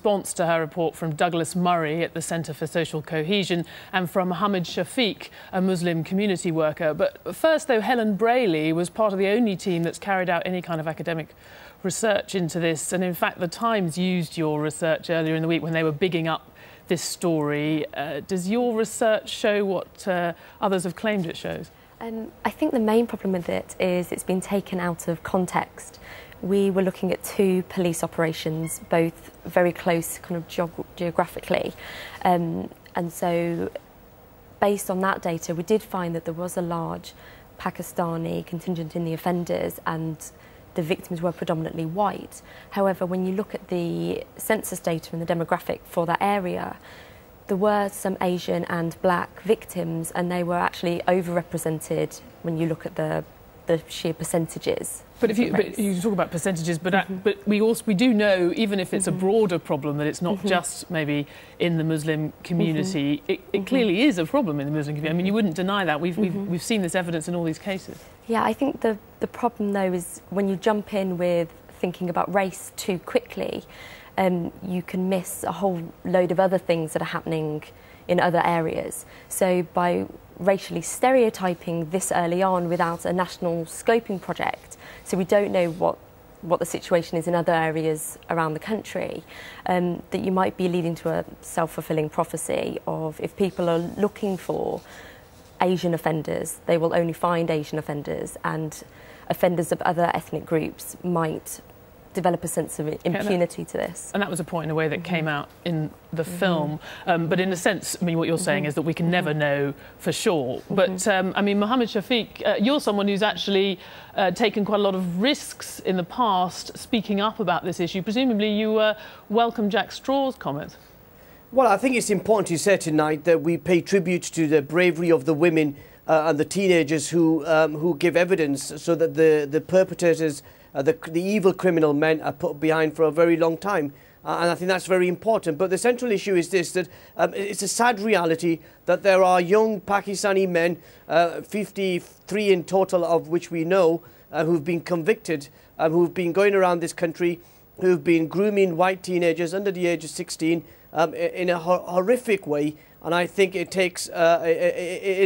response to her report from Douglas Murray at the Centre for Social Cohesion and from Mohammed Shafiq, a Muslim community worker. But first, though, Helen Brayley was part of the only team that's carried out any kind of academic research into this. And in fact, The Times used your research earlier in the week when they were bigging up this story. Does your research show what others have claimed it shows? I think the main problem with it is it's been taken out of context. We were looking at two police operations, both very close kind of geographically. And so based on that data, we did find that there was a large Pakistani contingent in the offenders and the victims were predominantly white. However, when you look at the census data and the demographic for that area, there were some Asian and black victims, and they were actually overrepresented when you look at the sheer percentages. But you talk about percentages, but we do know, even if it's a broader problem, that it's not just maybe in the Muslim community. It clearly is a problem in the Muslim community. I mean, you wouldn't deny that. We've seen this evidence in all these cases. Yeah, I think the problem though is when you jump in with thinking about race too quickly, you can miss a whole load of other things that are happening in other areas. So by racially stereotyping this early on without a national scoping project, so we don't know what the situation is in other areas around the country, that you might be leading to a self-fulfilling prophecy of if people are looking for Asian offenders, they will only find Asian offenders, and offenders of other ethnic groups might develop a sense of impunity to this. And that was a point in a way that came out in the film. But in a sense, I mean, what you're saying is that we can never know for sure. But, I mean, Mohammed Shafiq, you're someone who's actually taken quite a lot of risks in the past speaking up about this issue. Presumably you welcome Jack Straw's comments. Well, I think it's important to say tonight that we pay tribute to the bravery of the women and the teenagers who give evidence so that the perpetrators, the evil criminal men are put behind for a very long time. And I think that's very important. But the central issue is this, that it's a sad reality that there are young Pakistani men, 53 in total of which we know, who've been convicted, who've been going around this country, who've been grooming white teenagers under the age of 16 in a horrific way. And I think it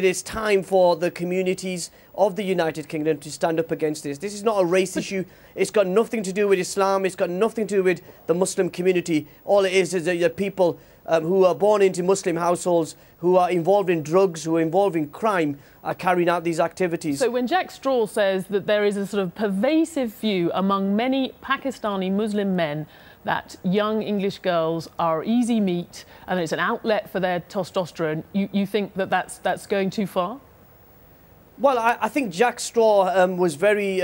is time for the communities of the United Kingdom to stand up against this. This is not a race issue. It's got nothing to do with Islam. It's got nothing to do with the Muslim community. All it is the people who are born into Muslim households, who are involved in drugs, who are involved in crime, are carrying out these activities. So when Jack Straw says that there is a sort of pervasive view among many Pakistani Muslim men that young English girls are easy meat and it's an outlet for their testosterone, you think that that's going too far? Well, I think Jack Straw was very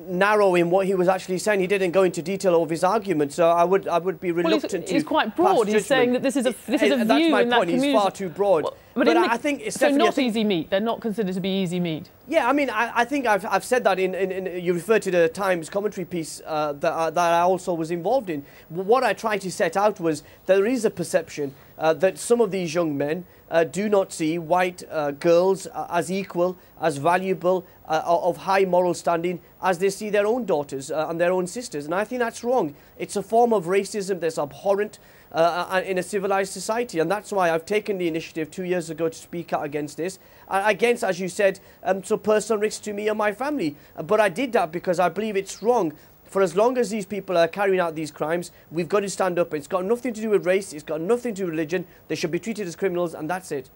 narrow in what he was actually saying. He didn't go into detail of his argument, so I would be reluctant to. He's quite broad. He's saying that this is a view that's my in that point. community. He's far too broad. Well, but I think it's so not easy meat. They're not considered to be easy meat. Yeah, I mean, I think I've said that in you referred to the Times commentary piece that I also was involved in. What I tried to set out was there is a perception that some of these young men do not see white girls as equal, as valuable, of high moral standing as they see their own daughters and their own sisters. And I think that's wrong. It's a form of racism that's abhorrent in a civilized society. And that's why I've taken the initiative 2 years ago to speak out against this. Against, as you said, so personal risks to me and my family. But I did that because I believe it's wrong. For as long as these people are carrying out these crimes, we've got to stand up. It's got nothing to do with race. It's got nothing to do with religion. They should be treated as criminals, and that's it.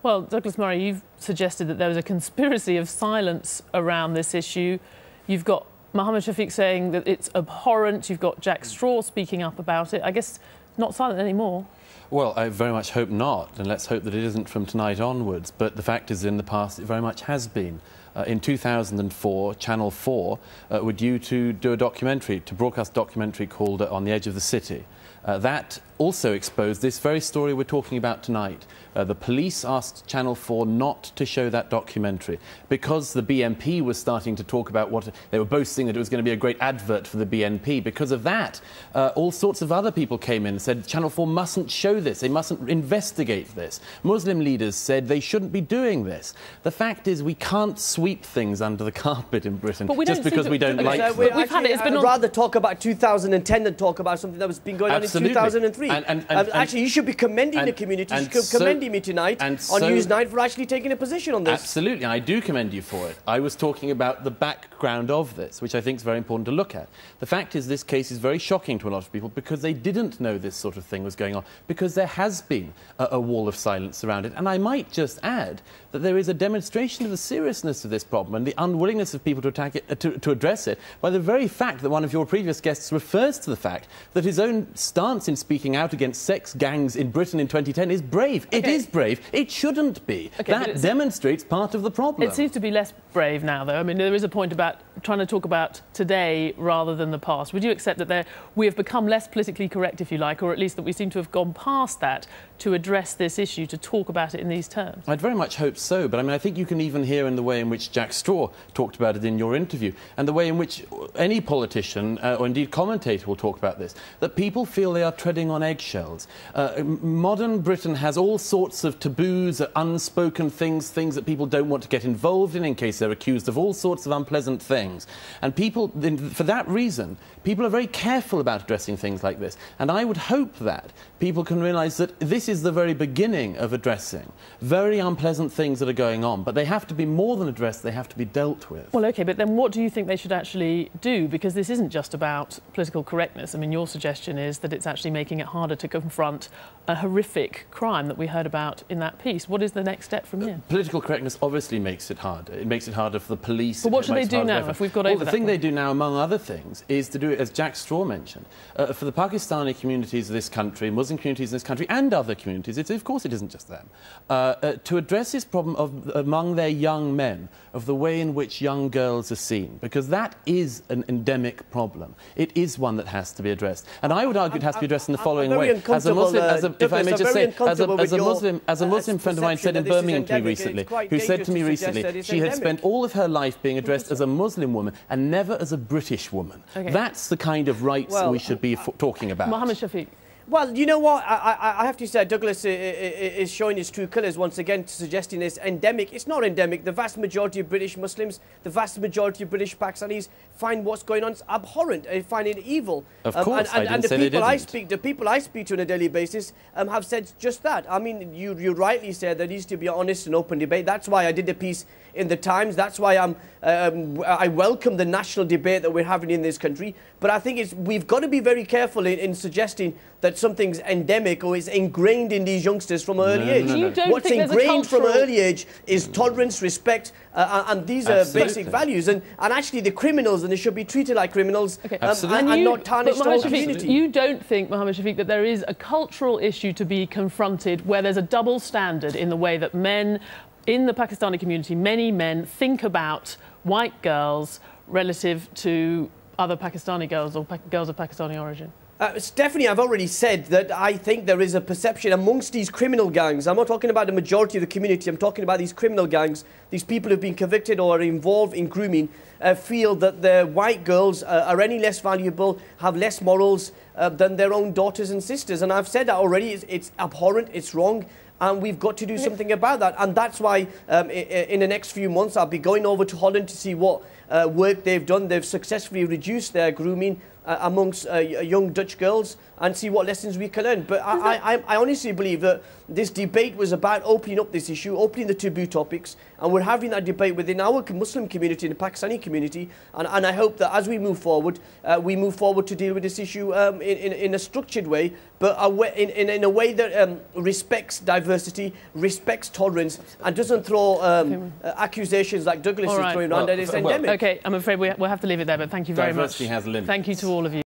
Well, Douglas Murray, you've suggested that there was a conspiracy of silence around this issue. You've got Mohammed Shafiq saying that it's abhorrent. You've got Jack Straw speaking up about it. I guess not silent anymore. Well, I very much hope not, and let's hope that it isn't from tonight onwards. But the fact is, in the past, it very much has been. In 2004, Channel 4 were due to do a documentary, to broadcast a documentary called On the Edge of the City. That also exposed this very story we're talking about tonight. The police asked Channel 4 not to show that documentary because the BNP was starting to talk about what they were boasting that it was going to be a great advert for the BNP. Because of that, all sorts of other people came in, said Channel 4 mustn't show this, they mustn't investigate this. Muslim leaders said they shouldn't be doing this. The fact is we can't sweep things under the carpet in Britain just because we don't like them. We've had it. It's been I'd rather talk about 2010 than talk about something that was been going on in 2003. Actually, you should be commending the community. You should be commending me tonight on Newsnight for actually taking a position on this. Absolutely, and I do commend you for it. I was talking about the background of this, which I think is very important to look at. The fact is this case is very shocking to a lot of people because they didn't know this sort of thing was going on, because there has been a wall of silence around it. And I might just add that there is a demonstration of the seriousness of this problem and the unwillingness of people to attack it, to address it, by the very fact that one of your previous guests refers to the fact that his own stance in speaking out against sex gangs in Britain in 2010 is brave. Okay. It is brave. It shouldn't be. Okay, that demonstrates part of the problem. It seems to be less brave now, though. I mean, there is a point about trying to talk about today rather than the past. Would you accept that we have become less politically correct, if you like, or at least that we seem to have gone past that to address this issue, to talk about it in these terms? I'd very much hope so, but I mean, I think you can even hear in the way in which Jack Straw talked about it in your interview, and the way in which any politician or indeed commentator will talk about this, that people feel they are treading on eggshells. Modern Britain has all sorts of taboos, unspoken things that people don't want to get involved in case they're accused of all sorts of unpleasant things. And people, for that reason, people are very careful about addressing things like this. And I would hope that people can realise that this is the very beginning of addressing very unpleasant things that are going on. But they have to be more than addressed, they have to be dealt with. Well, OK, but then what do you think they should actually do? Because this isn't just about political correctness. I mean, your suggestion is that it's actually making it harder to confront a horrific crime that we heard about in that piece. What is the next step from here? Political correctness obviously makes it harder. It makes it harder for the police. But what should they do now, if we've got over that? The thing they do now, among other things, is to do it, as Jack Straw mentioned, for the Pakistani communities of this country, Muslim communities in this country, and other communities, of course it isn't just them, to address this problem among their young men, of the way in which young girls are seen, because that is an endemic problem. It is one that has to be addressed. And I would argue it has to be addressed in the following way. As a Muslim, if I may just say, as a Muslim friend of mine said in Birmingham to me recently, who said to me recently, she had spent all of her life being addressed as a Muslim woman and never as a British woman. Okay. That's the kind of rights we should be talking about. Mohammed Shafiq. Well, you know what? I have to say Douglas is showing his true colours once again, suggesting it's endemic. It's not endemic. The vast majority of British Muslims, the vast majority of British Pakistanis find what's going on abhorrent. They find it evil. Of course, and the people I speak to on a daily basis have said just that. I mean, you rightly said there needs to be an honest and open debate. That's why I did the piece in the Times. That's why I welcome the national debate that we're having in this country. But I think we've got to be very careful in suggesting that something's endemic or is ingrained in these youngsters from an early age. What's ingrained from an early age is tolerance, respect, and these are basic values. And actually the criminals, and they should be treated like criminals, and not tarnished the whole community. You don't think, Mohammed Shafiq, that there is a cultural issue to be confronted where there's a double standard in the way that men in the Pakistani community, many men, think about white girls relative to other Pakistani girls or girls of Pakistani origin? Stephanie, I've already said that I think there is a perception amongst these criminal gangs. I'm not talking about the majority of the community. I'm talking about these criminal gangs. These people who've been convicted or are involved in grooming feel that the white girls are any less valuable, have less morals than their own daughters and sisters. And I've said that already. It's abhorrent. It's wrong. And we've got to do something about that. And that's why in the next few months I'll be going over to Holland to see what work they've done. They've successfully reduced their grooming amongst young Dutch girls and see what lessons we can learn. But I honestly believe that this debate was about opening up this issue, opening the taboo topics, and we're having that debate within our Muslim community and the Pakistani community. And I hope that as we move forward to deal with this issue in a structured way, but in a way that respects diversity, respects tolerance, and doesn't throw accusations like Douglas is throwing around that it's endemic. OK, I'm afraid we'll have to leave it there, but thank you very much. Diversity has limits. Thank you to all of you.